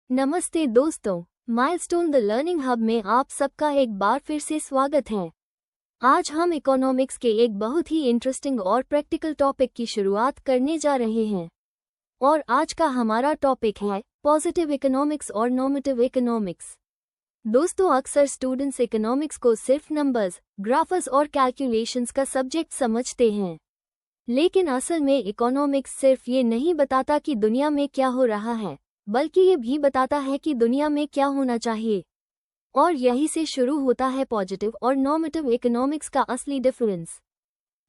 नमस्ते दोस्तों, milestone the learning hub में आप सबका एक बार फिर से स्वागत है। आज हम इकोनॉमिक्स के एक बहुत ही इंटरेस्टिंग और प्रैक्टिकल टॉपिक की शुरुआत करने जा रहे हैं। और आज का हमारा टॉपिक है पॉजिटिव इकोनॉमिक्स और नॉर्मेटिव इकोनॉमिक्स। दोस्तों, अक्सर स्टूडेंट्स इकोनॉमिक्स को सिर्फ नंबर्स, ग्राफ्स और कैलकुलेशंस का सब्जेक्ट समझते हैं। लेकिन असल में इकोनॉमिक्स सिर्फ ये नहीं बताता कि दुनिया में क्या हो रहा है, बल्कि ये भी बताता है कि दुनिया में क्या होना चाहिए। और यही से शुरू होता है पॉजिटिव और नॉर्मेटिव इकोनॉमिक्स का असली डिफरेंस।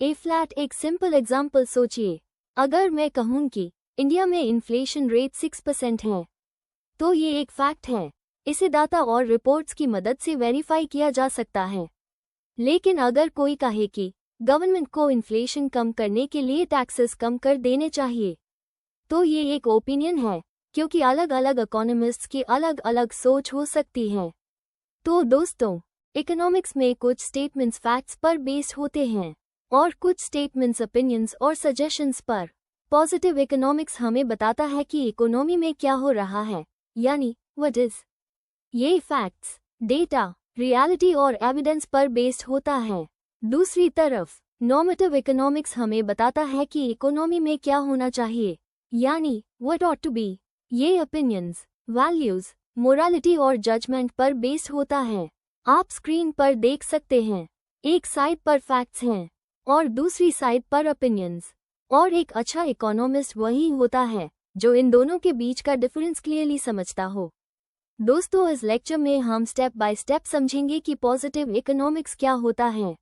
एक सिंपल एग्जांपल सोचिए। अगर मैं कहूँ कि इंडिया में इन्फ्लेशन रेट 6% है, तो ये एक फैक्ट है। इसे डाटा और रिपोर्ट्स की मदद से वेरीफाई किया जा सकता है। लेकिन अगर कोई कहे कि गवर्नमेंट को इन्फ्लेशन कम करने के लिए टैक्सेस कम कर देने चाहिए, तो ये एक ओपिनियन है, क्योंकि अलग अलग इकोनॉमिस्ट्स की अलग अलग सोच हो सकती है। तो दोस्तों, इकोनॉमिक्स में कुछ स्टेटमेंट्स फैक्ट्स पर बेस्ड होते हैं और कुछ स्टेटमेंट्स ओपिनियंस और सजेशंस पर। पॉजिटिव इकोनॉमिक्स हमें बताता है कि इकोनॉमी में क्या हो रहा है, यानी व्हाट इज। ये फैक्ट्स, डेटा, रियलिटी और एविडेंस पर बेस्ड होता है। दूसरी तरफ नॉर्मेटिव इकोनॉमिक्स हमें बताता है कि इकोनॉमी में क्या होना चाहिए, यानी व्हाट ऑट टू बी। ये ओपिनियंस, वैल्यूज, मोरालिटी और जजमेंट पर बेस्ड होता है। आप स्क्रीन पर देख सकते हैं, एक साइड पर फैक्ट्स हैं और दूसरी साइड पर ओपिनियंस। और एक अच्छा इकोनॉमिस्ट वही होता है जो इन दोनों के बीच का डिफरेंस क्लियरली समझता हो। दोस्तों, इस लेक्चर में हम स्टेप बाय स्टेप समझेंगे कि पॉजिटिव इकोनॉमिक्स क्या होता है,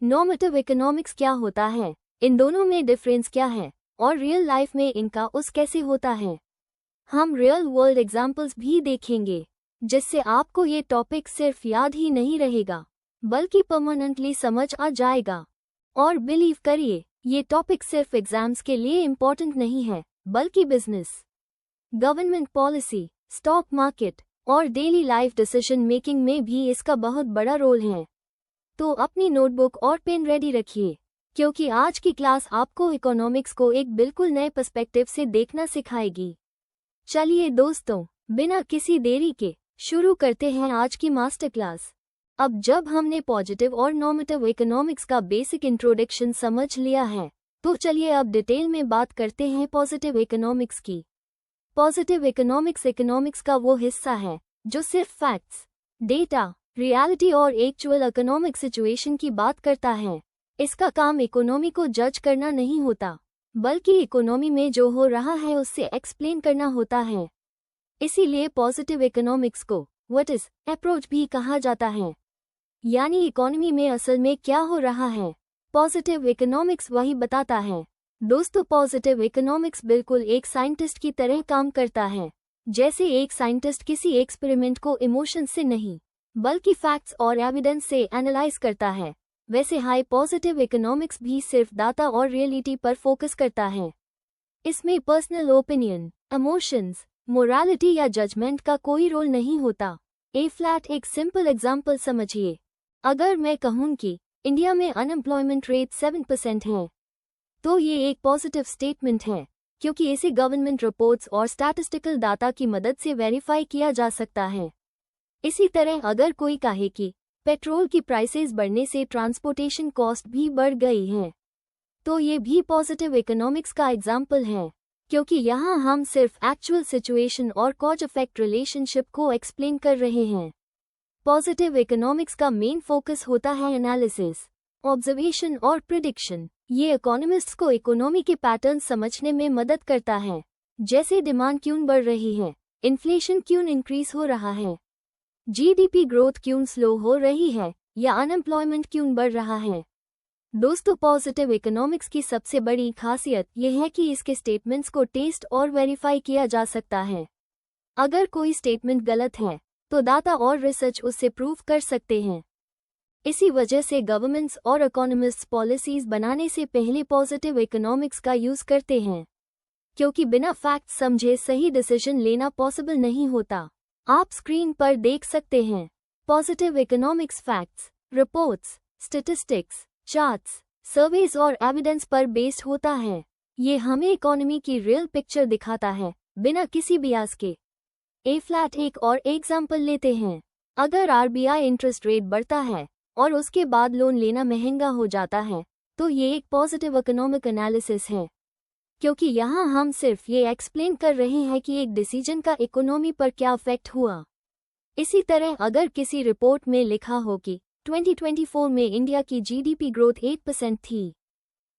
नॉर्मेटिव इकोनॉमिक्स क्या होता है, इन दोनों में डिफरेंस क्या है और रियल लाइफ में इनका उस कैसे होता है। हम रियल वर्ल्ड एग्जाम्पल्स भी देखेंगे, जिससे आपको ये टॉपिक सिर्फ याद ही नहीं रहेगा, बल्कि परमानेंटली समझ आ जाएगा। और बिलीव करिए, ये टॉपिक सिर्फ एग्जाम्स के लिए इम्पोर्टेंट नहीं है, बल्कि business, government policy, stock market और डेली लाइफ डिसीजन मेकिंग में भी इसका बहुत बड़ा रोल है। तो अपनी नोटबुक और पेन रेडी रखिए, क्योंकि आज की क्लास आपको इकोनॉमिक्स को एक बिल्कुल नए पर्सपेक्टिव से देखना सिखाएगी। चलिए दोस्तों, बिना किसी देरी के शुरू करते हैं आज की मास्टर क्लास। अब जब हमने पॉजिटिव और नॉर्मेटिव इकोनॉमिक्स का बेसिक इंट्रोडक्शन समझ लिया है, तो चलिए अब डिटेल में बात करते हैं पॉजिटिव इकोनॉमिक्स की। पॉजिटिव इकोनॉमिक्स का वो हिस्सा है जो सिर्फ फैक्ट्स, डेटा, रियलिटी और एक्चुअल इकोनॉमिक सिचुएशन की बात करता है। इसका काम इकोनॉमी को जज करना नहीं होता, बल्कि इकोनॉमी में जो हो रहा है उससे एक्सप्लेन करना होता है। इसीलिए पॉजिटिव इकोनॉमिक्स को व्हाट इज अप्रोच भी कहा जाता है, यानी इकोनॉमी में असल में क्या हो रहा है, पॉजिटिव इकोनॉमिक्स वही बताता है। दोस्तों, पॉजिटिव इकोनॉमिक्स बिल्कुल एक साइंटिस्ट की तरह काम करता है। जैसे एक साइंटिस्ट किसी एक्सपेरिमेंट को इमोशन से नहीं, बल्कि फैक्ट्स और एविडेंस से एनालाइज करता है, वैसे हाई पॉजिटिव इकोनॉमिक्स भी सिर्फ डाटा और रियलिटी पर फोकस करता है। इसमें पर्सनल ओपिनियन, इमोशंस, मोरालिटी या जजमेंट का कोई रोल नहीं होता। एक सिंपल एग्जांपल समझिए। अगर मैं कहूँ कि इंडिया में अनएम्प्लॉयमेंट रेट 7% है, तो ये एक पॉजिटिव स्टेटमेंट है, क्योंकि इसे गवर्नमेंट रिपोर्ट्स और स्टैटिस्टिकल डाटा की मदद से वेरीफाई किया जा सकता है। इसी तरह अगर कोई कहे कि पेट्रोल की प्राइसेस बढ़ने से ट्रांसपोर्टेशन कॉस्ट भी बढ़ गई है, तो ये भी पॉजिटिव इकोनॉमिक्स का एग्जाम्पल है, क्योंकि यहाँ हम सिर्फ एक्चुअल सिचुएशन और कॉज इफेक्ट रिलेशनशिप को एक्सप्लेन कर रहे हैं। पॉजिटिव इकोनॉमिक्स का मेन फोकस होता है एनालिसिस, ऑब्जर्वेशन और प्रिडिक्शन। ये इकोनॉमिस्ट्स को इकोनॉमी के पैटर्न समझने में मदद करता है, जैसे डिमांड क्यों बढ़ रही है, इन्फ्लेशन क्यों इंक्रीज हो रहा है, जीडीपी ग्रोथ क्यों स्लो हो रही है, या अनएम्प्लॉयमेंट क्यों बढ़ रहा है। दोस्तों, पॉजिटिव इकोनॉमिक्स की सबसे बड़ी खासियत यह है कि इसके स्टेटमेंट्स को टेस्ट और वेरीफाई किया जा सकता है। अगर कोई स्टेटमेंट गलत है, तो डाटा और रिसर्च उससे प्रूव कर सकते हैं। इसी वजह से गवर्नमेंट्स और इकोनॉमिस्ट्स पॉलिसीज बनाने से पहले पॉजिटिव इकोनॉमिक्स का यूज करते हैं, क्योंकि बिना फैक्ट समझे सही डिसीजन लेना पॉसिबल नहीं होता। आप स्क्रीन पर देख सकते हैं positive economics facts, reports, statistics, charts, surveys और एविडेंस पर बेस्ड होता है। ये हमें इकोनॉमी की रियल पिक्चर दिखाता है, बिना किसी बियास के। ए फ्लैट एक और एग्जाम्पल लेते हैं। अगर आरबीआई इंटरेस्ट रेट बढ़ता है और उसके बाद लोन लेना महंगा हो जाता है तो ये एक पॉजिटिव इकोनॉमिक एनालिसिस है, क्योंकि यहाँ हम सिर्फ ये एक्सप्लेन कर रहे हैं कि एक डिसीजन का इकोनॉमी पर क्या इफेक्ट हुआ। इसी तरह अगर किसी रिपोर्ट में लिखा हो कि 2024 में इंडिया की जीडीपी ग्रोथ 8% थी,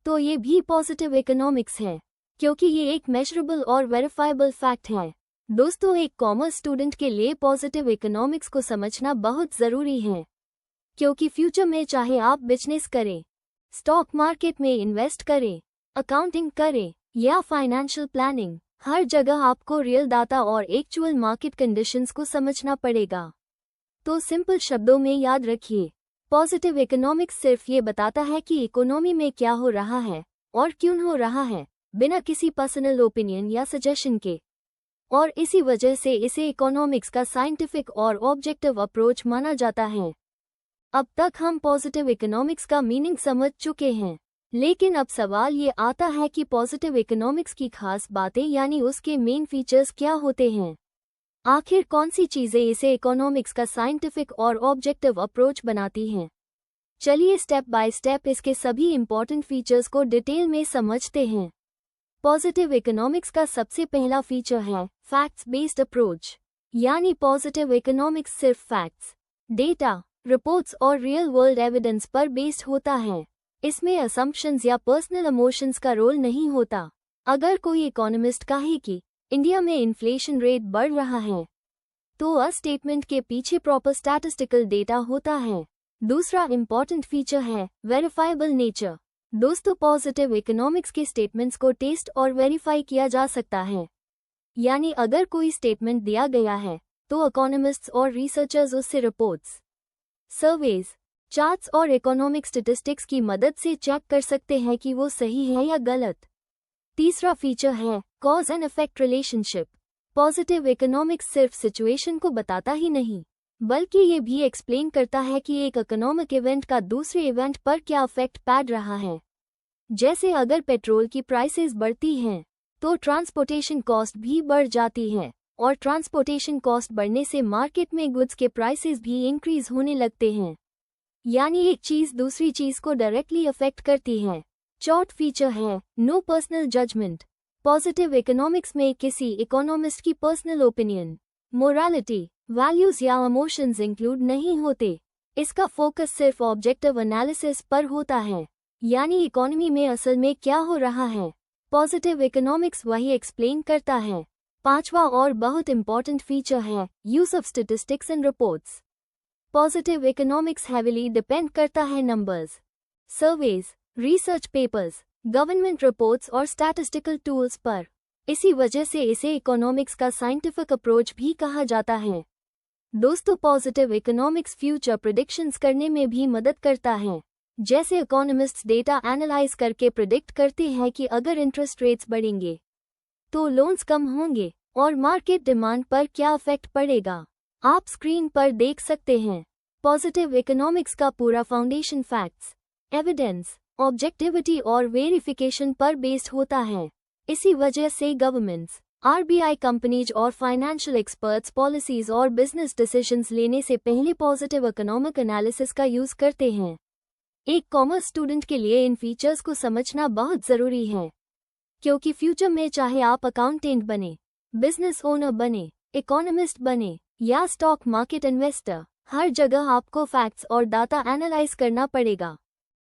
तो ये भी पॉजिटिव इकोनॉमिक्स है, क्योंकि ये एक मेजरेबल और वेरीफाइबल फैक्ट है। दोस्तों, एक कॉमर्स स्टूडेंट के लिए पॉजिटिव इकोनॉमिक्स को समझना बहुत ज़रूरी है, क्योंकि फ्यूचर में चाहे आप बिजनेस करें, स्टॉक मार्केट में इन्वेस्ट करें, अकाउंटिंग करें या फाइनेंशियल प्लानिंग, हर जगह आपको रियल डाटा और एक्चुअल मार्केट कंडीशंस को समझना पड़ेगा। तो सिंपल शब्दों में याद रखिए, पॉजिटिव इकोनॉमिक्स सिर्फ ये बताता है कि इकोनॉमी में क्या हो रहा है और क्यों हो रहा है, बिना किसी पर्सनल ओपिनियन या सजेशन के। और इसी वजह से इसे इकोनॉमिक्स का साइंटिफिक और ऑब्जेक्टिव अप्रोच माना जाता है। अब तक हम पॉजिटिव इकोनॉमिक्स का मीनिंग समझ चुके हैं, लेकिन अब सवाल ये आता है कि पॉजिटिव इकोनॉमिक्स की खास बातें यानी उसके मेन फीचर्स क्या होते हैं। आखिर कौन सी चीज़ें इसे इकोनॉमिक्स का साइंटिफिक और ऑब्जेक्टिव अप्रोच बनाती हैं। चलिए स्टेप बाय स्टेप इसके सभी इंपॉर्टेंट फीचर्स को डिटेल में समझते हैं। पॉजिटिव इकोनॉमिक्स का सबसे पहला फीचर है फैक्ट्स बेस्ड अप्रोच, यानी पॉजिटिव इकोनॉमिक्स सिर्फ फैक्ट्स, डेटा, रिपोर्ट्स और रियल वर्ल्ड एविडेंस पर बेस्ड होता है। इसमें असम्पशंस या पर्सनल इमोशंस का रोल नहीं होता। अगर कोई इकोनॉमिस्ट कहे कि इंडिया में इन्फ्लेशन रेट बढ़ रहा है, तो उस स्टेटमेंट के पीछे प्रॉपर स्टैटिस्टिकल डेटा होता है। दूसरा इंपॉर्टेंट फीचर है वेरीफाइबल नेचर। दोस्तों, पॉजिटिव इकोनॉमिक्स के स्टेटमेंट्स को टेस्ट और वेरीफाई किया जा सकता है, यानी अगर कोई स्टेटमेंट दिया गया है तो इकोनॉमिस्ट्स और रिसर्चर्स उससे रिपोर्ट्स, सर्वेज, चार्ट्स और इकोनॉमिक स्टैटिस्टिक्स की मदद से चेक कर सकते हैं कि वो सही है या गलत। तीसरा फीचर है cause and effect relationship. Positive economics सिर्फ सिचुएशन को बताता ही नहीं, बल्कि ये भी एक्सप्लेन करता है कि एक इकोनॉमिक इवेंट का दूसरे इवेंट पर क्या इफेक्ट पड़ रहा है। जैसे अगर पेट्रोल की प्राइसेस बढ़ती हैं तो ट्रांसपोर्टेशन कॉस्ट भी बढ़ जाती है, और ट्रांसपोर्टेशन कॉस्ट बढ़ने से मार्केट में गुड्स के प्राइसेस भी इंक्रीज होने लगते हैं, यानी एक चीज़ दूसरी चीज़ को डायरेक्टली अफेक्ट करती है। चौथा फीचर है no personal judgement. Positive economics में किसी इकोनॉमिस्ट की पर्सनल ओपिनियन, मोरालिटी, वैल्यूज या इमोशंस इंक्लूड नहीं होते। इसका फोकस सिर्फ ऑब्जेक्टिव एनालिसिस पर होता है, यानी इकोनॉमी में असल में क्या हो रहा है, पॉजिटिव इकोनॉमिक्स वही एक्सप्लेन करता है। पांचवा और बहुत इंपॉर्टेंट फीचर है use of statistics and reports. Positive economics heavily depend करता है numbers, surveys, research papers, government reports और स्टैटिस्टिकल टूल्स पर। इसी वजह से इसे इकोनॉमिक्स का साइंटिफिक अप्रोच भी कहा जाता है। दोस्तों, पॉजिटिव इकोनॉमिक्स फ्यूचर प्रेडिक्शंस करने में भी मदद करता है। जैसे इकोनॉमिस्ट्स डेटा एनालाइज करके प्रिडिक्ट करते हैं कि अगर इंटरेस्ट रेट्स बढ़ेंगे तो लोन्स कम होंगे और मार्केट डिमांड पर क्या इफेक्ट पड़ेगा, आप स्क्रीन पर देख सकते हैं। पॉजिटिव इकोनॉमिक्स का पूरा फाउंडेशन फैक्ट्स, एविडेंस, ऑब्जेक्टिविटी और वेरिफिकेशन पर बेस्ड होता है। इसी वजह से गवर्नमेंट्स, आरबीआई, कंपनीज और फाइनेंशियल एक्सपर्ट्स पॉलिसीज और बिजनेस डिसीजंस लेने से पहले पॉजिटिव इकोनॉमिक एनालिसिस का यूज करते हैं। एक कॉमर्स स्टूडेंट के लिए इन फीचर्स को समझना बहुत ज़रूरी है, क्योंकि फ्यूचर में चाहे आप अकाउंटेंट बने, बिजनेस ओनर बने, इकोनॉमिस्ट बने या स्टॉक मार्केट इन्वेस्टर, हर जगह आपको फैक्ट्स और डाटा एनालाइज करना पड़ेगा।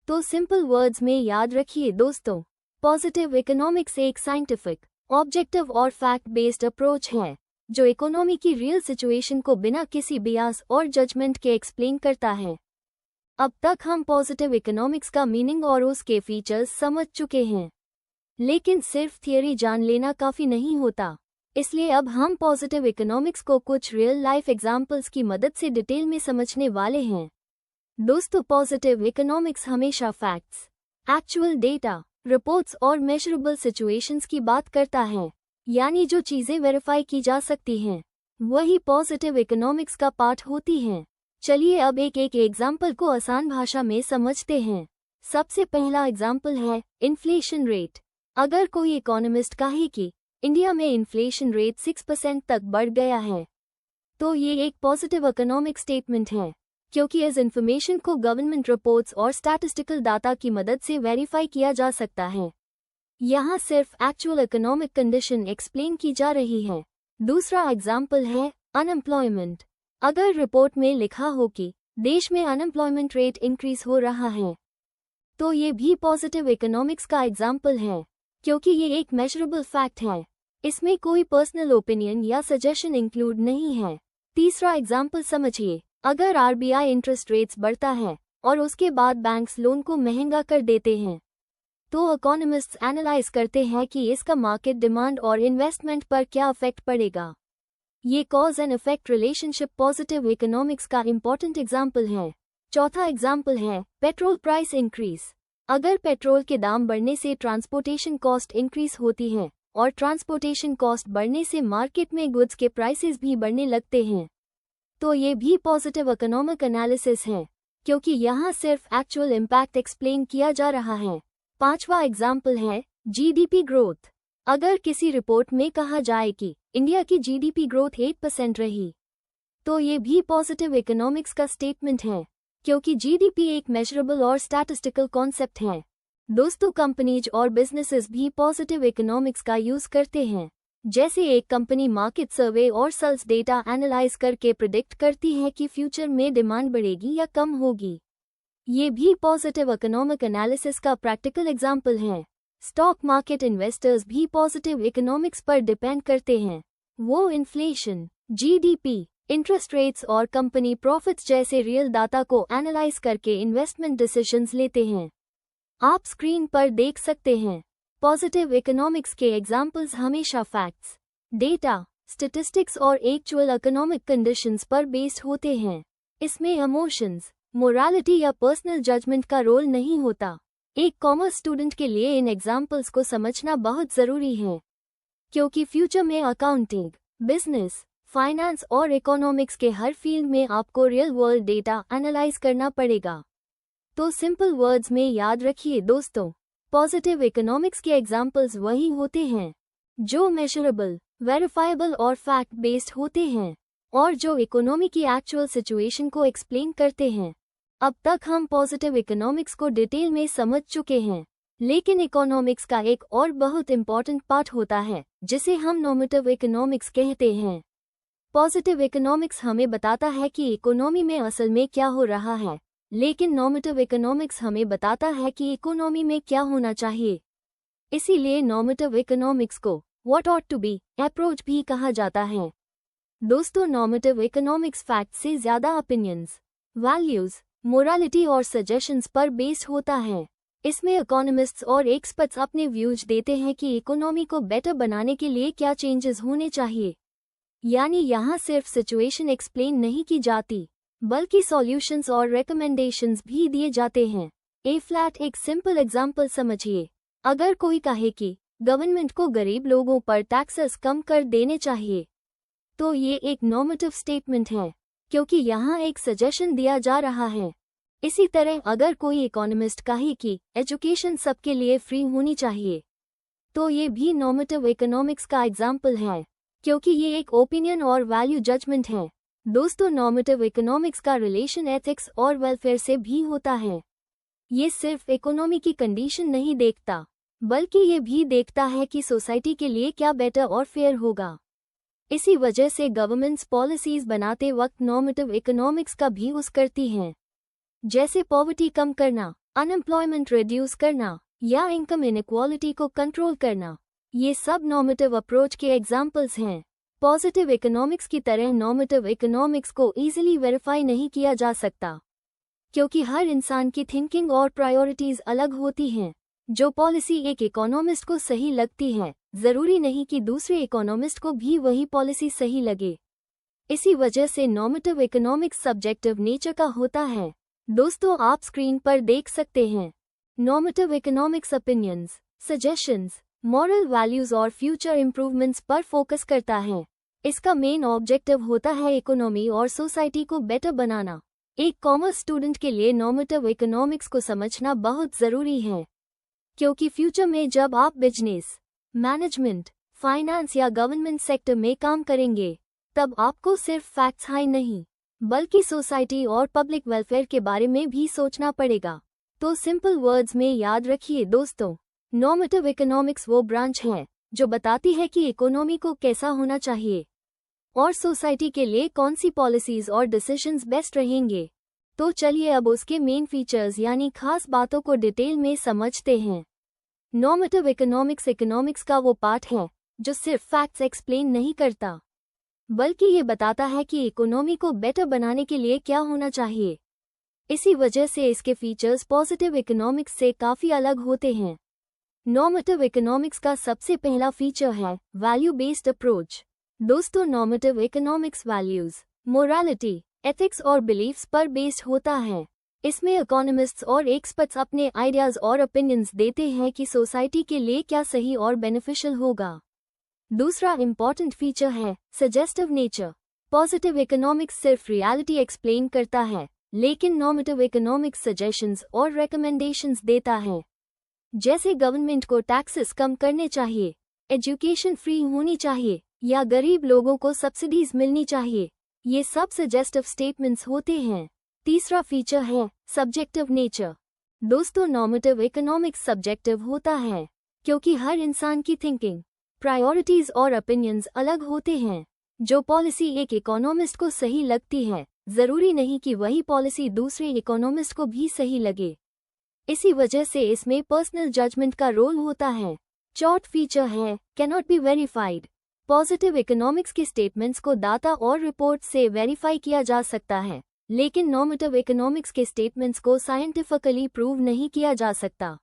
तो सिंपल वर्ड्स में याद रखिए दोस्तों, पॉजिटिव इकोनॉमिक्स एक साइंटिफिक, ऑब्जेक्टिव और फैक्ट बेस्ड अप्रोच है जो इकोनॉमी की रियल सिचुएशन को बिना किसी बियास और जजमेंट के एक्सप्लेन करता है। अब तक हम पॉजिटिव इकोनॉमिक्स का मीनिंग और उसके फीचर्स समझ चुके हैं, लेकिन सिर्फ थियरी जान लेना काफ़ी नहीं होता। इसलिए अब हम पॉजिटिव इकोनॉमिक्स को कुछ रियल लाइफ एग्जाम्पल्स की मदद से डिटेल में समझने वाले हैं। दोस्तों, पॉजिटिव इकोनॉमिक्स हमेशा फैक्ट्स, एक्चुअल डेटा, रिपोर्ट्स और मेजरेबल सिचुएशंस की बात करता है, यानी जो चीज़ें वेरीफाई की जा सकती हैं वही पॉजिटिव इकोनॉमिक्स का पार्ट होती हैं। चलिए अब एक एक एग्जाम्पल को आसान भाषा में समझते हैं। सबसे पहला एग्जाम्पल है इन्फ्लेशन रेट। अगर कोई इकोनॉमिस्ट कहे कि इंडिया में इन्फ्लेशन रेट 6% तक बढ़ गया है, तो ये एक पॉजिटिव इकोनॉमिक स्टेटमेंट है, क्योंकि इस इंफॉर्मेशन को गवर्नमेंट रिपोर्ट्स और स्टैटिस्टिकल डाटा की मदद से वेरीफाई किया जा सकता है। यहाँ सिर्फ एक्चुअल इकोनॉमिक कंडीशन एक्सप्लेन की जा रही है। दूसरा एग्जाम्पल है अनएम्प्लॉयमेंट। अगर रिपोर्ट में लिखा हो कि देश में अनएम्प्लॉयमेंट रेट इंक्रीज हो रहा है, तो ये भी पॉजिटिव इकोनॉमिक्स का एग्जाम्पल है, क्योंकि ये एक मेजरेबल फैक्ट है। इसमें कोई पर्सनल ओपिनियन या सजेशन इंक्लूड नहीं है। तीसरा एग्जाम्पल समझिए। अगर आरबीआई इंटरेस्ट रेट्स बढ़ता है और उसके बाद बैंक्स लोन को महंगा कर देते हैं, तो इकोनॉमिस्ट्स एनालाइज करते हैं कि इसका मार्केट डिमांड और इन्वेस्टमेंट पर क्या इफेक्ट पड़ेगा। ये cause and effect relationship positive economics का इंपॉर्टेंट एग्जाम्पल है। चौथा एग्जाम्पल है पेट्रोल प्राइस इंक्रीज। अगर पेट्रोल के दाम बढ़ने से ट्रांसपोर्टेशन कॉस्ट इंक्रीज होती है और ट्रांसपोर्टेशन कॉस्ट बढ़ने से मार्केट में गुड्स के प्राइसेस भी बढ़ने लगते हैं, तो ये भी पॉजिटिव इकोनॉमिक एनालिसिस है, क्योंकि यहाँ सिर्फ एक्चुअल इम्पैक्ट एक्सप्लेन किया जा रहा है। पांचवा एग्जाम्पल है जीडीपी ग्रोथ। अगर किसी रिपोर्ट में कहा जाए कि इंडिया की जीडीपी ग्रोथ 8% रही, तो ये भी पॉजिटिव इकोनॉमिक्स का स्टेटमेंट है, क्योंकि जीडीपी एक मेजरेबल और स्टैटिस्टिकल कॉन्सेप्ट है। दोस्तों, कंपनीज और बिजनेसेस भी पॉजिटिव इकोनॉमिक्स का यूज करते हैं। जैसे एक कंपनी मार्केट सर्वे और सेल्स डेटा एनालाइज करके प्रिडिक्ट करती है कि फ्यूचर में डिमांड बढ़ेगी या कम होगी। ये भी पॉजिटिव इकोनॉमिक एनालिसिस का प्रैक्टिकल एग्जाम्पल है। स्टॉक मार्केट इन्वेस्टर्स भी पॉजिटिव इकोनॉमिक्स पर डिपेंड करते हैं। वो इन्फ्लेशन, जीडीपी, इंटरेस्ट रेट्स और कंपनी प्रॉफिट्स जैसे रियल डाटा को एनालाइज करके इन्वेस्टमेंट डिसीजंस लेते हैं। आप स्क्रीन पर देख सकते हैं। पॉजिटिव इकोनॉमिक्स के एग्जाम्पल्स हमेशा फैक्ट्स, डेटा, स्टैटिस्टिक्स और एक्चुअल इकोनॉमिक कंडीशंस पर बेस्ड होते हैं। इसमें इमोशंस, मोरालिटी या पर्सनल जजमेंट का रोल नहीं होता। एक कॉमर्स स्टूडेंट के लिए इन एग्जाम्पल्स को समझना बहुत जरूरी है, क्योंकि फ्यूचर में अकाउंटिंग, बिजनेस, फाइनेंस और इकोनॉमिक्स के हर फील्ड में आपको रियल वर्ल्ड डेटा एनालाइज करना पड़ेगा। तो सिंपल वर्ड्स में याद रखिए दोस्तों, पॉजिटिव इकोनॉमिक्स के एग्जाम्पल्स वही होते हैं जो मेजरेबल, वेरीफाइबल और फैक्ट बेस्ड होते हैं, और जो इकोनॉमी की एक्चुअल सिचुएशन को एक्सप्लेन करते हैं। अब तक हम पॉजिटिव इकोनॉमिक्स को डिटेल में समझ चुके हैं, लेकिन इकोनॉमिक्स का एक और बहुत इंपॉर्टेंट पार्ट होता है जिसे हम नॉर्मेटिव इकोनॉमिक्स कहते हैं। पॉजिटिव इकोनॉमिक्स हमें बताता है कि इकोनॉमी में असल में क्या हो रहा है, लेकिन नॉर्मेटिव इकोनॉमिक्स हमें बताता है कि इकोनॉमी में क्या होना चाहिए। इसीलिए नॉर्मेटिव इकोनॉमिक्स को what ought to be approach भी कहा जाता है। दोस्तों, नॉर्मेटिव इकोनॉमिक्स फैक्ट से ज्यादा ओपिनियंस, वैल्यूज, मोरालिटी और सजेशंस पर बेस्ड होता है। इसमें इकोनॉमिस्ट्स और एक्सपर्ट्स अपने व्यूज देते हैं कि इकोनॉमी को बेटर बनाने के लिए क्या चेंजेस होने चाहिए। यानी यहाँ सिर्फ सिचुएशन एक्सप्लेन नहीं की जाती, बल्कि सॉल्यूशंस और रेकमेंडेशंस भी दिए जाते हैं। ए फ्लैट एक सिंपल एग्जांपल समझिए। अगर कोई कहे कि गवर्नमेंट को गरीब लोगों पर टैक्सेस कम कर देने चाहिए, तो ये एक नॉर्मेटिव स्टेटमेंट है, क्योंकि यहाँ एक सजेशन दिया जा रहा है। इसी तरह अगर कोई इकोनॉमिस्ट कहे कि एजुकेशन सबके लिए फ्री होनी चाहिए, तो ये भी नॉर्मेटिव इकोनॉमिक्स का एग्जाम्पल है, क्योंकि ये एक ओपिनियन और वैल्यू जजमेंट है। दोस्तों, नॉर्मेटिव इकोनॉमिक्स का रिलेशन एथिक्स और वेलफेयर से भी होता है। ये सिर्फ इकोनॉमी की कंडीशन नहीं देखता, बल्कि ये भी देखता है कि सोसाइटी के लिए क्या बेटर और फेयर होगा। इसी वजह से गवर्नमेंट्स पॉलिसीज बनाते वक्त नॉर्मेटिव इकोनॉमिक्स का भी यूज करती हैं, जैसे पॉवर्टी कम करना, अनएम्प्लॉयमेंट रिड्यूस करना या इनकम इनइक्वालिटी को कंट्रोल करना। ये सब नॉर्मेटिव अप्रोच के एग्जाम्पल्स हैं। पॉजिटिव इकोनॉमिक्स की तरह नॉर्मेटिव इकोनॉमिक्स को इजीली वेरीफाई नहीं किया जा सकता, क्योंकि हर इंसान की थिंकिंग और प्रायोरिटीज अलग होती हैं। जो पॉलिसी एक इकोनॉमिस्ट को सही लगती है, जरूरी नहीं कि दूसरे इकोनॉमिस्ट को भी वही पॉलिसी सही लगे। इसी वजह से नॉर्मेटिव इकोनॉमिक्स सब्जेक्टिव नेचर का होता है। दोस्तों, आप स्क्रीन पर देख सकते हैं। Normative economics opinions, suggestions, moral values और फ्यूचर इंप्रूवमेंट्स पर फोकस करता है। इसका मेन ऑब्जेक्टिव होता है इकोनॉमी और सोसाइटी को बेटर बनाना। एक कॉमर्स स्टूडेंट के लिए नॉर्मेटिव इकोनॉमिक्स को समझना बहुत जरूरी है, क्योंकि फ्यूचर में जब आप बिजनेस, मैनेजमेंट, फाइनेंस या गवर्नमेंट सेक्टर में काम करेंगे, तब आपको सिर्फ फैक्ट्स हाई नहीं बल्कि सोसाइटी और पब्लिक वेलफेयर के बारे में भी सोचना पड़ेगा। तो सिंपल वर्ड्स में याद रखिए दोस्तों, नॉर्मेटिव इकोनॉमिक्स वो ब्रांच है जो बताती है कि इकोनॉमी को कैसा होना चाहिए और सोसाइटी के लिए कौन सी पॉलिसीज और डिसीजंस बेस्ट रहेंगे। तो चलिए अब उसके मेन फीचर्स यानी खास बातों को डिटेल में समझते हैं। नॉर्मेटिव इकोनॉमिक्स का वो पार्ट है जो सिर्फ फैक्ट्स एक्सप्लेन नहीं करता बल्कि ये बताता है कि इकोनॉमी को बेटर बनाने के लिए क्या होना चाहिए। इसी वजह से इसके फीचर्स पॉजिटिव इकोनॉमिक्स से काफ़ी अलग होते हैं। नॉर्मेटिव इकोनॉमिक्स का सबसे पहला फीचर है वैल्यू बेस्ड अप्रोच। दोस्तों, normative economics values, morality, ethics और बिलीफ्स पर बेस्ड होता है। इसमें इकोनॉमिस्ट्स और एक्सपर्ट्स अपने आइडियाज और ओपिनियंस देते हैं कि सोसाइटी के लिए क्या सही और बेनिफिशियल होगा। दूसरा इंपॉर्टेंट फीचर है सजेस्टिव नेचर। पॉजिटिव इकोनॉमिक्स सिर्फ रियलिटी एक्सप्लेन करता है, लेकिन नॉर्मेटिव इकोनॉमिक्स सजेशंस और रिकमेंडेशंस देता है। जैसे गवर्नमेंट को टैक्सेस कम करने चाहिए, एजुकेशन फ्री होनी चाहिए या गरीब लोगों को सब्सिडीज मिलनी चाहिए। ये सब सजेस्टिव स्टेटमेंट्स होते हैं। तीसरा फीचर है सब्जेक्टिव नेचर। दोस्तों, नॉर्मेटिव इकोनॉमिक्स सब्जेक्टिव होता है क्योंकि हर इंसान की थिंकिंग, प्रायोरिटीज और ओपिनियंस अलग होते हैं। जो पॉलिसी एक इकोनॉमिस्ट को सही लगती है, जरूरी नहीं कि वही पॉलिसी दूसरे इकोनॉमिस्ट को भी सही लगे। इसी वजह से इसमें पर्सनल जजमेंट का रोल होता है। चौथा फीचर है cannot be verified. Positive economics के स्टेटमेंट्स को डाटा और रिपोर्ट से वेरीफाई किया जा सकता है, लेकिन नॉर्मेटिव इकोनॉमिक्स के स्टेटमेंट्स को साइंटिफिकली प्रूव नहीं किया जा सकता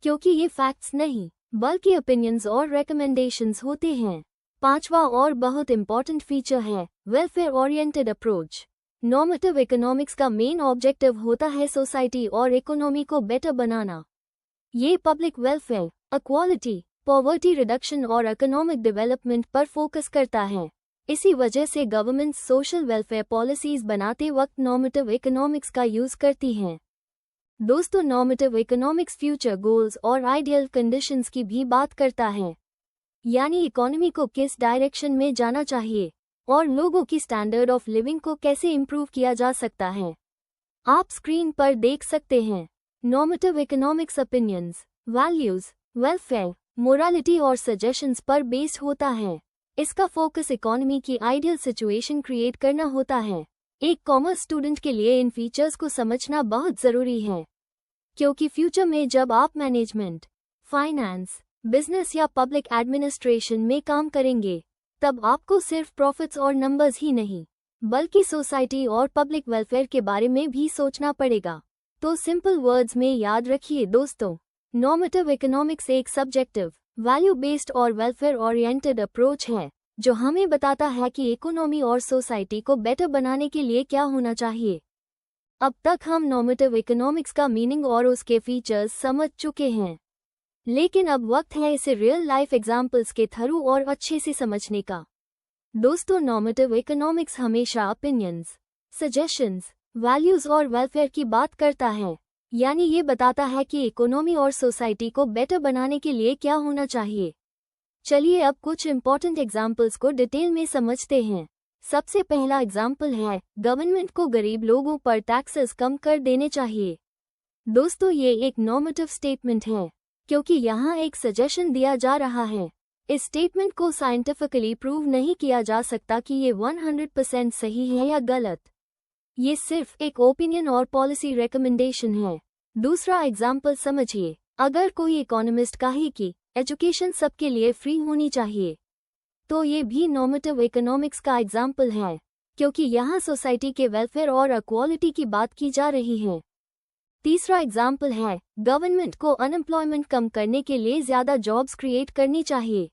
क्योंकि ये फैक्ट्स नहीं बल्कि ओपिनियंस और रिकमेंडेशंस होते हैं। पांचवा और बहुत इंपॉर्टेंट फीचर है welfare oriented approach. Normative economics का मेन ऑब्जेक्टिव होता है सोसाइटी और इकोनॉमी को बेटर बनाना। ये public welfare, equality, poverty reduction और इकोनॉमिक डेवलपमेंट पर फोकस करता है। इसी वजह से गवर्नमेंट सोशल वेलफेयर पॉलिसीज बनाते वक्त नॉर्मेटिव इकोनॉमिक्स का यूज करती हैं। दोस्तों, नॉर्मेटिव इकोनॉमिक्स फ्यूचर गोल्स और आइडियल कंडीशंस की भी बात करता है, यानी इकोनॉमी को किस डायरेक्शन में जाना चाहिए और लोगों की स्टैंडर्ड ऑफ लिविंग को कैसे इम्प्रूव किया जा सकता है। आप स्क्रीन पर देख सकते हैं normative economics opinions, values, welfare, morality और सजेशंस पर बेस्ड होता है। इसका फोकस इकोनॉमी की आइडियल सिचुएशन क्रिएट करना होता है। एक कॉमर्स स्टूडेंट के लिए इन फीचर्स को समझना बहुत ज़रूरी है क्योंकि फ्यूचर में जब आप मैनेजमेंट, फाइनेंस, बिजनेस या पब्लिक एडमिनिस्ट्रेशन में काम करेंगे, तब आपको सिर्फ प्रॉफिट्स और नंबर्स ही नहीं बल्कि सोसाइटी और पब्लिक वेलफेयर के बारे में भी सोचना पड़ेगा। तो सिंपल वर्ड्स में याद रखिए दोस्तों, नॉर्मेटिव इकोनॉमिक्स एक सब्जेक्टिव, वैल्यू बेस्ड और वेलफेयर ओरिएंटेड अप्रोच है जो हमें बताता है कि इकोनॉमी और सोसाइटी को बेटर बनाने के लिए क्या होना चाहिए। अब तक हम नॉर्मेटिव इकोनॉमिक्स का मीनिंग और उसके फीचर्स समझ चुके हैं, लेकिन अब वक्त है इसे रियल लाइफ एग्जाम्पल्स के थ्रू और अच्छे से समझने का। दोस्तों, नॉर्मेटिव इकोनॉमिक्स हमेशा ओपिनियंस, सजेशंस, वैल्यूज और वेलफेयर की बात करता है, यानी ये बताता है कि इकोनॉमी और सोसाइटी को बेटर बनाने के लिए क्या होना चाहिए। चलिए अब कुछ इंपॉर्टेंट एग्जाम्पल्स को डिटेल में समझते हैं। सबसे पहला एग्जाम्पल है गवर्नमेंट को गरीब लोगों पर टैक्सेस कम कर देने चाहिए। दोस्तों, ये एक नॉर्मेटिव स्टेटमेंट है क्योंकि यहाँ एक सजेशन दिया जा रहा है। इस स्टेटमेंट को साइंटिफिकली प्रूव नहीं किया जा सकता कि ये 100% सही है या गलत। ये सिर्फ एक ओपिनियन और पॉलिसी रिकमेंडेशन है। दूसरा एग्जाम्पल समझिए, अगर कोई इकोनॉमिस्ट कहे कि एजुकेशन सबके लिए फ्री होनी चाहिए, तो ये भी नॉर्मेटिव इकोनॉमिक्स का एग्जाम्पल है क्योंकि यहाँ सोसाइटी के वेलफेयर और इक्वालिटी की बात की जा रही है। तीसरा एग्जाम्पल है गवर्नमेंट को अनएम्प्लॉयमेंट कम करने के लिए ज़्यादा जॉब्स क्रिएट करनी चाहिए।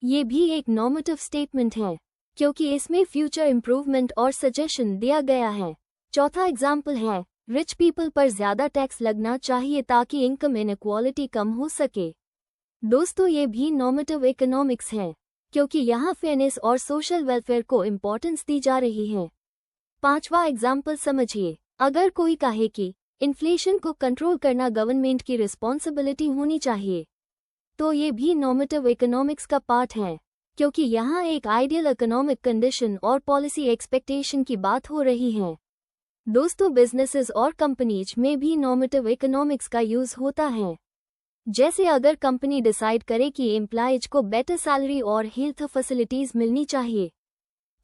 ये भी एक नॉर्मेटिव स्टेटमेंट है क्योंकि इसमें फ्यूचर इम्प्रूवमेंट और सजेशन दिया गया है। चौथा एग्जाम्पल है रिच पीपल पर ज़्यादा टैक्स लगना चाहिए ताकि इनकम इनइक्वालिटी कम हो सके। दोस्तों, ये भी नॉर्मेटिव इकोनॉमिक्स है क्योंकि यहाँ फेयरनेस और सोशल वेलफेयर को इम्पोर्टेंस दी जा रही है। पांचवा एग्जाम्पल समझिए, अगर कोई कहे कि इन्फ्लेशन को कंट्रोल करना गवर्नमेंट की रिस्पॉन्सिबिलिटी होनी चाहिए, तो ये भी नॉर्मेटिव इकोनॉमिक्स का पार्ट है क्योंकि यहाँ एक आइडियल इकोनॉमिक कंडीशन और पॉलिसी एक्सपेक्टेशन की बात हो रही है। दोस्तों, बिजनेसेस और कंपनीज में भी नॉर्मेटिव इकोनॉमिक्स का यूज होता है। जैसे अगर कंपनी डिसाइड करे कि एम्प्लॉयज को बेटर सैलरी और हेल्थ फैसिलिटीज मिलनी चाहिए,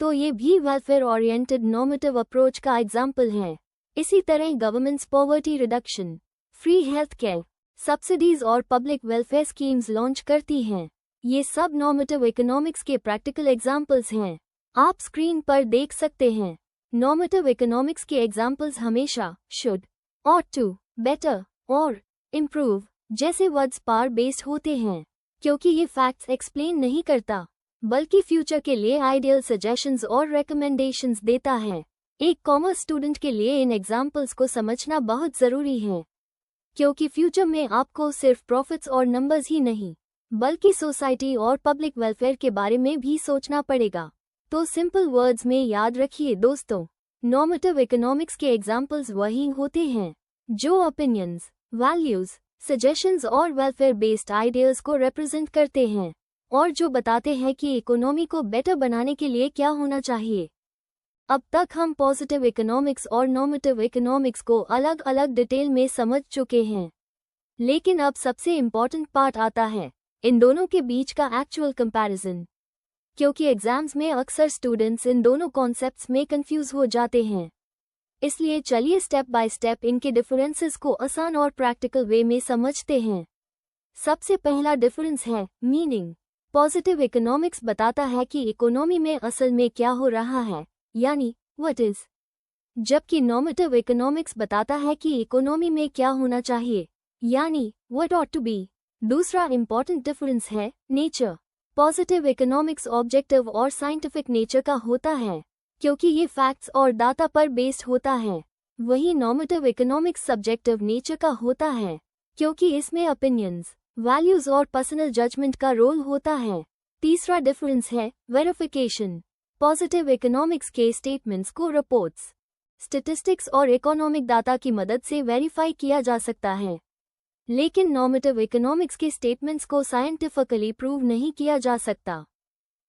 तो ये भी वेलफेयर ओरिएंटेड नॉर्मेटिव अप्रोच का एग्जाम्पल है। इसी तरह governments poverty reduction, free health care, subsidies और पब्लिक वेलफेयर स्कीम्स लॉन्च करती हैं। ये सब नॉर्मेटिव इकोनॉमिक्स के प्रैक्टिकल एग्जाम्पल्स हैं। आप स्क्रीन पर देख सकते हैं। नॉर्मेटिव इकोनॉमिक्स के एग्जाम्पल्स हमेशा शुड, ऑट टू, बेटर और इम्प्रूव जैसे वर्ड्स पर बेस्ड होते हैं, क्योंकि ये फैक्ट्स एक्सप्लेन नहीं करता, बल्कि फ्यूचर के लिए आइडियल सजेशंस और रिकमेंडेशंस देता है। एक कॉमर्स स्टूडेंट के लिए इन एग्जाम्पल्स को समझना बहुत ज़रूरी है, क्योंकि फ्यूचर में आपको सिर्फ प्रॉफिट्स और नंबर्स ही नहीं, बल्कि सोसाइटी और पब्लिक वेलफेयर के बारे में भी सोचना पड़ेगा। तो सिंपल वर्ड्स में याद रखिए दोस्तों, नॉर्मेटिव इकोनॉमिक्स के एग्जाम्पल्स वही होते हैं जो ओपिनियंस, वैल्यूज, सजेशंस और वेलफेयर बेस्ड आइडियाज को रिप्रेजेंट करते हैं, और जो बताते हैं कि इकोनॉमी को बेटर बनाने के लिए क्या होना चाहिए। अब तक हम पॉजिटिव इकोनॉमिक्स और नॉर्मेटिव इकोनॉमिक्स को अलग अलग डिटेल में समझ चुके हैं, लेकिन अब सबसे इम्पॉर्टेंट पार्ट आता है, इन दोनों के बीच का एक्चुअल कंपैरिजन, क्योंकि एग्जाम्स में अक्सर स्टूडेंट्स इन दोनों कॉन्सेप्ट्स में कंफ्यूज हो जाते हैं। इसलिए चलिए स्टेप बाय स्टेप इनके डिफरेंसेस को आसान और प्रैक्टिकल वे में समझते हैं। सबसे पहला डिफरेंस है मीनिंग। पॉजिटिव इकोनॉमिक्स बताता है कि इकोनॉमी में असल में क्या हो रहा है, यानी व्हाट इज, जबकि नॉर्मेटिव इकोनॉमिक्स बताता है कि इकोनॉमी में क्या होना चाहिए, यानी व्हाट ऑट टू बी। दूसरा इंपॉर्टेंट डिफरेंस है नेचर। पॉजिटिव इकोनॉमिक्स ऑब्जेक्टिव और साइंटिफिक नेचर का होता है, क्योंकि ये फैक्ट्स और डाटा पर बेस्ड होता है। वही नॉर्मेटिव इकोनॉमिक्स सब्जेक्टिव नेचर का होता है, क्योंकि इसमें ओपिनियंस, वैल्यूज और पर्सनल जजमेंट का रोल होता है। तीसरा डिफरेंस है वेरिफिकेशन। पॉजिटिव इकोनॉमिक्स के स्टेटमेंट्स को रिपोर्ट्स, स्टैटिस्टिक्स और इकोनॉमिक डाटा की मदद से वेरीफाई किया जा सकता है, लेकिन नॉर्मेटिव इकोनॉमिक्स के स्टेटमेंट्स को साइंटिफिकली प्रूव नहीं किया जा सकता,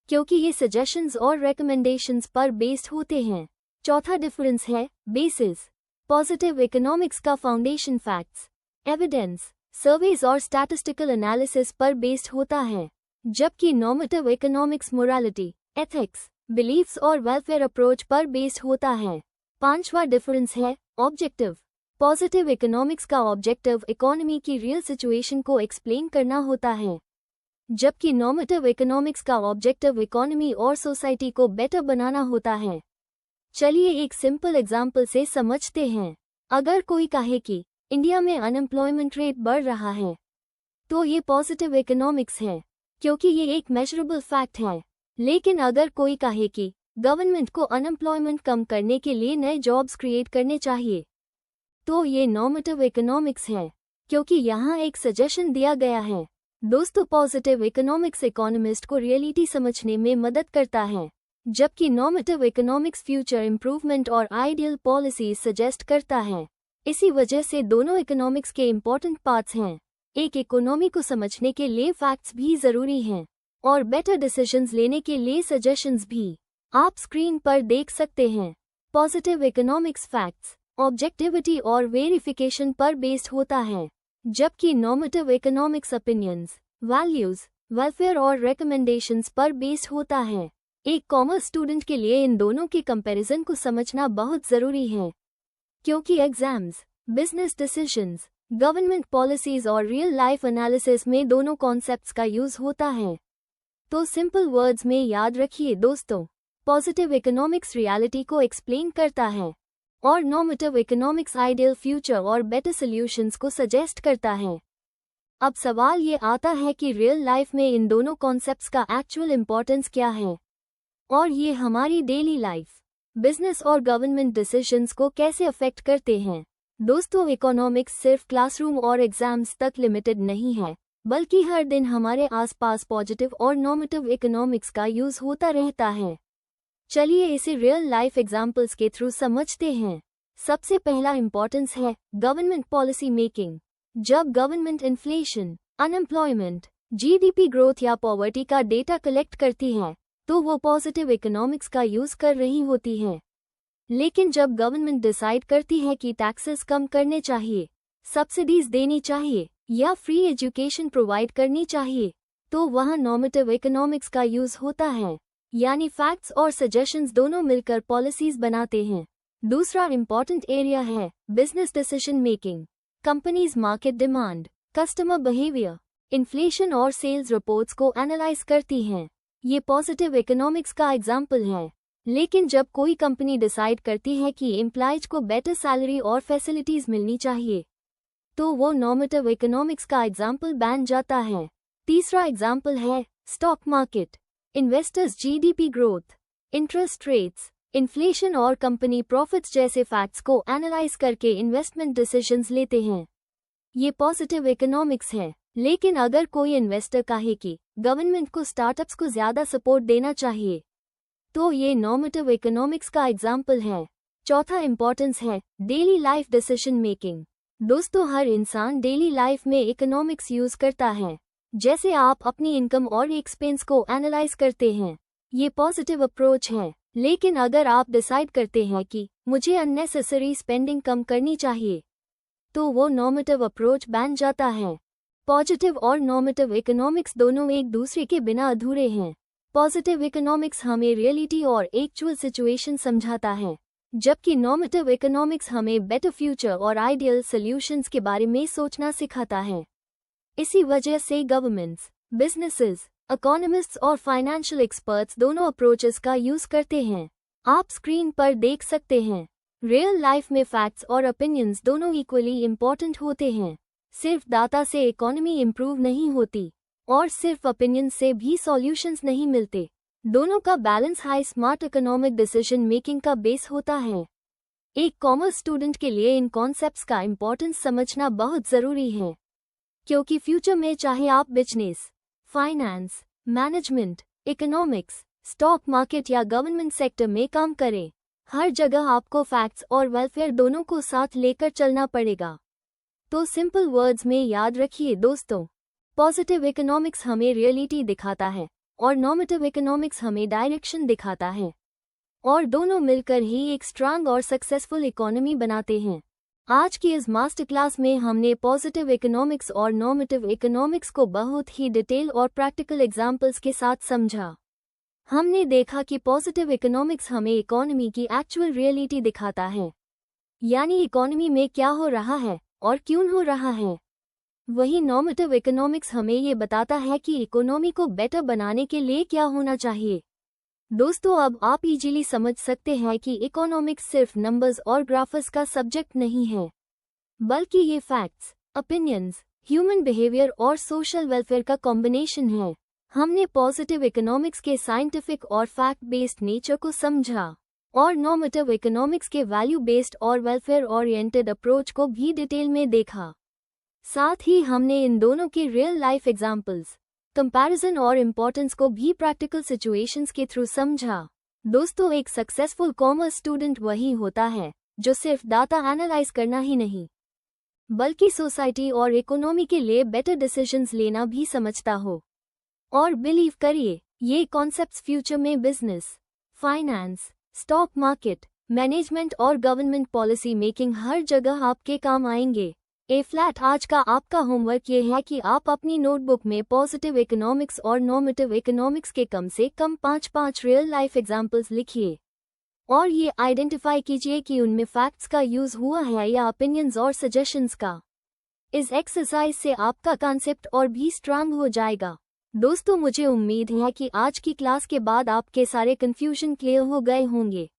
क्योंकि ये सजेशंस और रिकमेंडेशंस पर बेस्ड होते हैं। चौथा डिफरेंस है बेसिस। पॉजिटिव इकोनॉमिक्स का फाउंडेशन फैक्ट्स, एविडेंस, सर्वेज और स्टैटिस्टिकल एनालिसिस पर बेस्ड होता है, जबकि normative economics morality, ethics, beliefs और वेलफेयर अप्रोच पर बेस्ड होता है। पांचवा डिफरेंस है ऑब्जेक्टिव। पॉजिटिव इकोनॉमिक्स का ऑब्जेक्टिव इकोनॉमी की रियल सिचुएशन को एक्सप्लेन करना होता है, जबकि नॉर्मेटिव इकोनॉमिक्स का ऑब्जेक्टिव इकोनॉमी और सोसाइटी को बेटर बनाना होता है। चलिए एक सिंपल एग्जाम्पल से समझते हैं। अगर कोई कहे कि इंडिया में अनएम्प्लॉयमेंट रेट बढ़ रहा है, तो ये पॉजिटिव इकोनॉमिक्स है, क्योंकि ये एक मेजरेबल फैक्ट है। लेकिन अगर कोई कहे कि गवर्नमेंट को अनएम्प्लॉयमेंट कम करने के लिए नए जॉब्स क्रिएट करने चाहिए, तो ये नॉर्मेटिव इकोनॉमिक्स है, क्योंकि यहाँ एक सजेशन दिया गया है। दोस्तों, पॉजिटिव इकोनॉमिक्स इकोनॉमिस्ट को रियलिटी समझने में मदद करता है, जबकि नॉर्मेटिव इकोनॉमिक्स फ्यूचर इंप्रूवमेंट और आइडियल पॉलिसीज सजेस्ट करता है। इसी वजह से दोनों इकोनॉमिक्स के इम्पोर्टेंट पार्ट्स हैं। एक इकोनॉमी को समझने के लिए फैक्ट्स भी जरूरी हैं, और बेटर डिसीजंस लेने के लिए सजेशंस भी। आप स्क्रीन पर देख सकते हैं। पॉजिटिव इकोनॉमिक्स फैक्ट्स, ऑब्जेक्टिविटी और वेरिफिकेशन पर बेस्ड होता है, जबकि normative economics opinions, values, welfare और रिकमेंडेशंस पर बेस्ड होता है। एक कॉमर्स स्टूडेंट के लिए इन दोनों के कंपैरिजन को समझना बहुत जरूरी है, क्योंकि exams, business decisions, government policies और रियल लाइफ एनालिसिस में दोनों कॉन्सेप्ट्स का यूज होता है। तो सिंपल वर्ड्स में याद रखिए दोस्तों, पॉजिटिव इकोनॉमिक्स रियलिटी को एक्सप्लेन करता है, और नॉर्मेटिव इकोनॉमिक्स आइडियल फ्यूचर और बेटर सॉल्यूशंस को सजेस्ट करता है। अब सवाल ये आता है कि रियल लाइफ में इन दोनों कॉन्सेप्ट्स का एक्चुअल इंपॉर्टेंस क्या है, और ये हमारी डेली लाइफ, बिजनेस और गवर्नमेंट डिसीजंस को कैसे अफेक्ट करते हैं। दोस्तों, इकोनॉमिक्स सिर्फ क्लासरूम और एग्जाम्स तक लिमिटेड नहीं है, बल्कि हर दिन हमारे आसपास पॉजिटिव और नॉर्मेटिव इकोनॉमिक्स का यूज होता रहता है। चलिए इसे रियल लाइफ एग्जाम्पल्स के थ्रू समझते हैं। सबसे पहला इंपॉर्टेंस है गवर्नमेंट पॉलिसी मेकिंग। जब government inflation, unemployment GDP growth या पॉवर्टी का डेटा कलेक्ट करती हैं, तो वो पॉजिटिव इकोनॉमिक्स का यूज कर रही होती हैं। लेकिन जब गवर्नमेंट डिसाइड करती है कि टैक्सेस कम करने चाहिए, सब्सिडीज देनी चाहिए या फ्री एजुकेशन प्रोवाइड करनी चाहिए, तो वहाँ नॉर्मेटिव इकोनॉमिक्स का यूज होता है, यानी फैक्ट्स और सजेशंस दोनों मिलकर पॉलिसीज बनाते हैं। दूसरा इम्पॉर्टेंट एरिया है business decision making. Companies market demand, customer behaviour, inflation और सेल्स रिपोर्ट्स को एनालाइज करती हैं। ये पॉजिटिव इकोनॉमिक्स का एग्जाम्पल है। लेकिन जब कोई कंपनी डिसाइड करती है कि एम्प्लॉयज को बेटर सैलरी और फैसिलिटीज मिलनी चाहिए, तो वो नॉर्मेटिव इकोनॉमिक्स का एग्जाम्पल बन जाता है। तीसरा एग्जाम्पल है stock market. Investors GDP growth, interest rates, inflation और कंपनी प्रॉफिट्स जैसे फैक्ट्स को एनालाइज करके इन्वेस्टमेंट डिसीजंस लेते हैं। ये पॉजिटिव इकोनॉमिक्स है। लेकिन अगर कोई इन्वेस्टर कहे कि गवर्नमेंट को स्टार्टअप्स को ज्यादा सपोर्ट देना चाहिए, तो ये नॉर्मेटिव इकोनॉमिक्स का एग्जाम्पल है। चौथा इंपॉर्टेंस है डेली लाइफ डिसीजन मेकिंग। दोस्तों, हर इंसान डेली लाइफ में इकोनॉमिक्स यूज करता है। जैसे आप अपनी इनकम और एक्सपेंस को एनालाइज करते हैं, ये पॉजिटिव अप्रोच है। लेकिन अगर आप डिसाइड करते हैं कि मुझे अननेसेसरी स्पेंडिंग कम करनी चाहिए, तो वो नॉर्मेटिव अप्रोच बन जाता है। पॉजिटिव और नॉर्मेटिव इकोनॉमिक्स दोनों एक दूसरे के बिना अधूरे हैं। पॉजिटिव इकोनॉमिक्स हमें रियलिटी और एक्चुअल सिचुएशन समझाता है, जबकि नॉर्मेटिव इकोनॉमिक्स हमें बेटर फ्यूचर और आइडियल सॉल्यूशंस के बारे में सोचना सिखाता है। इसी वजह से गवर्नमेंट्स, बिजनेसेस, इकोनॉमिस्ट्स और फाइनेंशियल एक्सपर्ट्स दोनों अप्रोचेस का यूज करते हैं। आप स्क्रीन पर देख सकते हैं, रियल लाइफ में फैक्ट्स और ओपिनियंस दोनों इक्वली इम्पोर्टेंट होते हैं। सिर्फ डाटा से इकोनॉमी इम्प्रूव नहीं होती और सिर्फ ओपिनियन से भी सॉल्यूशंस नहीं मिलते। दोनों का balance high smart economic decision making का बेस होता है। एक कॉमर्स स्टूडेंट के लिए इन कॉन्सेप्ट्स का इम्पोर्टेंस समझना बहुत ज़रूरी है, क्योंकि फ्यूचर में चाहे आप business, finance, management, economics, stock market या गवर्नमेंट सेक्टर में काम करें, हर जगह आपको फैक्ट्स और वेलफेयर दोनों को साथ लेकर चलना पड़ेगा। तो सिंपल वर्ड्स में याद रखिए दोस्तों, पॉजिटिव इकोनॉमिक्स हमें रियलिटी दिखाता है और नॉर्मेटिव इकोनॉमिक्स हमें डायरेक्शन दिखाता है, और दोनों मिलकर ही एक स्ट्रांग और सक्सेसफुल इकोनॉमी बनाते हैं। आज की इस मास्टर क्लास में हमने पॉजिटिव इकोनॉमिक्स और नॉर्मेटिव इकोनॉमिक्स को बहुत ही डिटेल और प्रैक्टिकल एग्जाम्पल्स के साथ समझा। हमने देखा कि पॉजिटिव इकोनॉमिक्स हमें इकोनॉमी की एक्चुअल रियलिटी दिखाता है, यानी इकोनॉमी में क्या हो रहा है और क्यों हो रहा है। वही नॉर्मेटिव इकोनॉमिक्स हमें ये बताता है कि इकोनॉमी को बेटर बनाने के लिए क्या होना चाहिए। दोस्तों, अब आप इजीली समझ सकते हैं कि इकोनॉमिक्स सिर्फ नंबर्स और ग्राफ्स का सब्जेक्ट नहीं है, बल्कि ये फैक्ट्स, ओपिनियंस, ह्यूमन बिहेवियर और सोशल वेलफेयर का कॉम्बिनेशन है। हमने पॉजिटिव इकोनॉमिक्स के साइंटिफिक और फैक्ट बेस्ड नेचर को समझा और नॉर्मेटिव इकोनॉमिक्स के वैल्यू बेस्ड और वेलफेयर ओरिएंटेड अप्रोच को भी डिटेल में देखा। साथ ही हमने इन दोनों के रियल लाइफ एग्जाम्पल्स, कंपैरिजन और इम्पोर्टेंस को भी प्रैक्टिकल सिचुएशंस के थ्रू समझा। दोस्तों, एक सक्सेसफुल कॉमर्स स्टूडेंट वही होता है जो सिर्फ डाटा एनालाइज करना ही नहीं, बल्कि सोसाइटी और इकोनॉमी के लिए बेटर डिसीजंस लेना भी समझता हो। और बिलीव करिए, ये कॉन्सेप्ट्स फ्यूचर में business, finance, stock market, management और गवर्नमेंट पॉलिसी मेकिंग हर जगह आपके काम आएंगे। फ्लैट आज का आपका होमवर्क ये है कि आप अपनी नोटबुक में पॉजिटिव इकोनॉमिक्स और नॉर्मेटिव इकोनॉमिक्स के कम से कम 5 रियल लाइफ एग्जाम्पल्स लिखिए और ये आइडेंटिफाई कीजिए कि उनमें फैक्ट्स का यूज हुआ है या ओपिनियंस और सजेशंस का। इस एक्सरसाइज से आपका कॉन्सेप्ट और भी स्ट्रांग हो जाएगा। दोस्तों, मुझे उम्मीद है कि आज की क्लास के बाद आपके सारे कंफ्यूजन क्लियर हो गए होंगे।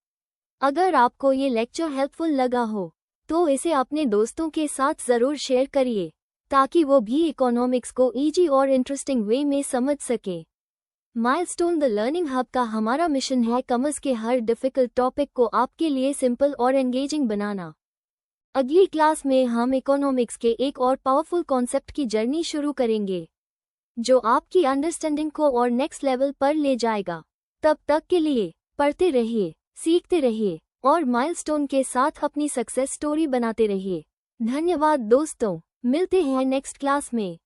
अगर आपको ये लेक्चर हेल्पफुल लगा हो तो इसे अपने दोस्तों के साथ ज़रूर शेयर करिए, ताकि वो भी इकोनॉमिक्स को इजी और इंटरेस्टिंग वे में समझ सके। माइलस्टोन द लर्निंग हब का हमारा मिशन है कॉमर्स के हर डिफिकल्ट टॉपिक को आपके लिए सिंपल और एंगेजिंग बनाना। अगली क्लास में हम इकोनॉमिक्स के एक और पावरफुल कॉन्सेप्ट की जर्नी शुरू करेंगे, जो आपकी अंडरस्टैंडिंग को और नेक्स्ट लेवल पर ले जाएगा। तब तक के लिए पढ़ते रहिए, सीखते रहिए और माइलस्टोन के साथ अपनी सक्सेस स्टोरी बनाते रहिए। धन्यवाद दोस्तों, मिलते हैं नेक्स्ट क्लास में।